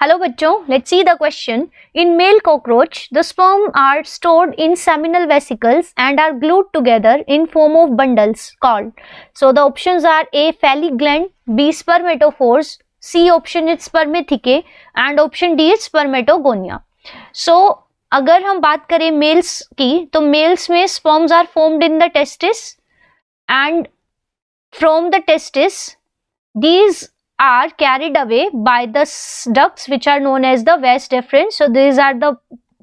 Hello बच्चों, let's see the question. In male cockroach the sperm are stored in seminal vesicles and are glued together in form of bundles called. So the options are A phallic gland, B spermatophores, C option is spermathecae and option D is spermatogonia. So अगर हम बात करें males की, तो males में sperms are formed in the testis and from the testis these are carried away by the ducts which are known as the vas deferens. So these are the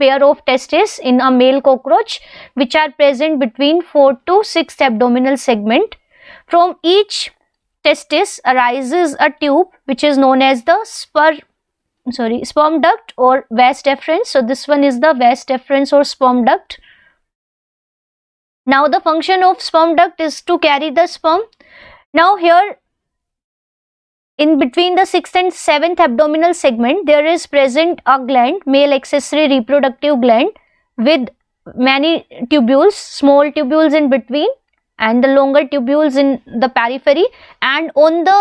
pair of testes in a male cockroach which are present between 4 to 6 abdominal segment. From each testis arises a tube which is known as the sperm duct or vas deferens. So this one is the vas deferens or sperm duct. Now the function of sperm duct is to carry the sperm. Now here in between the 6th and 7th abdominal segment, there is present a gland, male accessory reproductive gland with many tubules, small tubules in between and the longer tubules in the periphery, and on the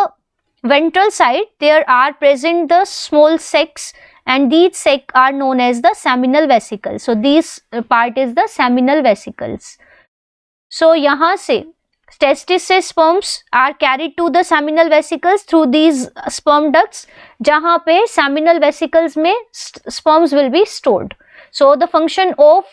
ventral side there are present the small sacs, and these sacs are known as the seminal vesicles. So this part is the seminal vesicles. So यहाँ से testis से sperms are carried to the seminal vesicles through these sperm ducts, जहाँ पे seminal vesicles में sperms will be stored. So the function of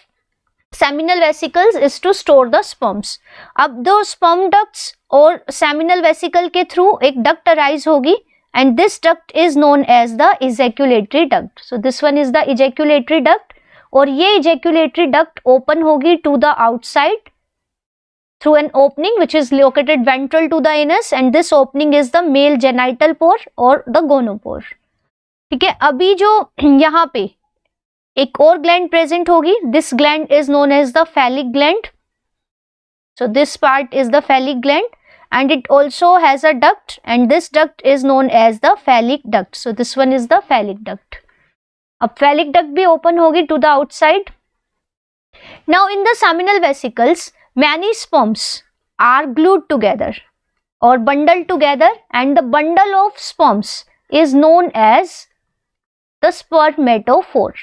seminal vesicles is to store the sperms. अब दो sperm ducts और seminal vesicle के through एक duct arise होगी and this duct is known as the ejaculatory duct. So this one is the ejaculatory duct और ये ejaculatory duct open होगी to the outside through an opening which is located ventral to the anus, and this opening is the male genital pore or the gonopore. ठीक है, अभी जो यहाँ पे एक और gland present होगी, this gland is known as the phallic gland. So this part is the phallic gland and it also has a duct, and this duct is known as the phallic duct. So this one is the phallic duct. अब phallic duct भी open होगी to the outside. Now in the seminal vesicles, many sperms are glued together or bundled together, and the bundle of sperms is known as the spermatophore.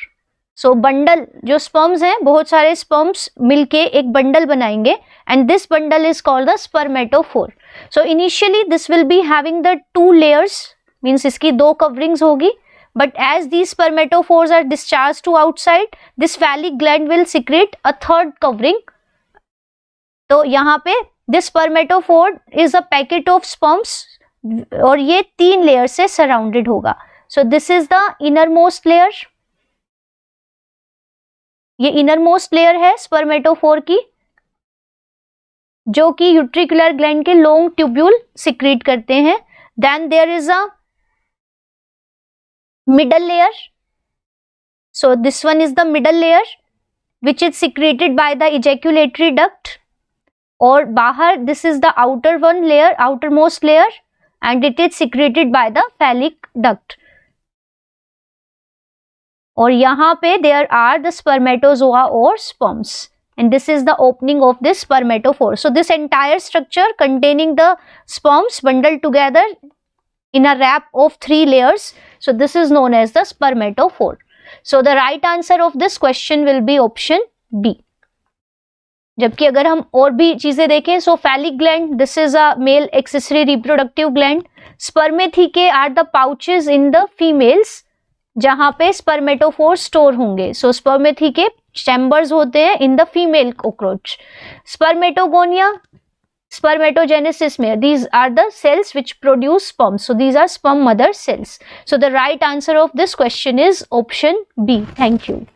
So bundle जो sperms हैं, बहुत सारे sperms मिलके एक bundle बनाएंगे and this bundle is called the spermatophore. So initially this will be having the 2 layers, means इसकी 2 coverings होगी, but as these spermatophores are discharged to outside, this phallic gland will secrete a 3rd covering. तो यहाँ पे this spermatophore is a packet of sperms और ये 3 layer से surrounded होगा. So this is the innermost layer. ये innermost layer है spermatophore की, जो कि utricular gland के long tubule secrete करते हैं. Then there is a middle layer. So this one is the middle layer which is secreted by the ejaculatory duct. और बाहर this is the outer one layer, outermost layer, and it is secreted by the phallic duct. और यहाँ पे there are the spermatozoa or sperms, and this is the opening of this spermatophore. So this entire structure containing the sperms bundled together in a wrap of 3 layers. So this is known as the spermatophore. So the right answer of this question will be option B. जबकि अगर हम और भी चीजें देखें, so phallic gland, this is a male accessory reproductive gland. Spermathecae are the pouches in the females जहां पे स्पर्मेटोफोर store होंगे. सो स्पर्मेथिके चैम्बर्स होते हैं in the female cockroach. Spermatogonia, spermatogenesis में these are the cells which produce sperm. So these are sperm mother cells. So the right answer of this question is option B. Thank you.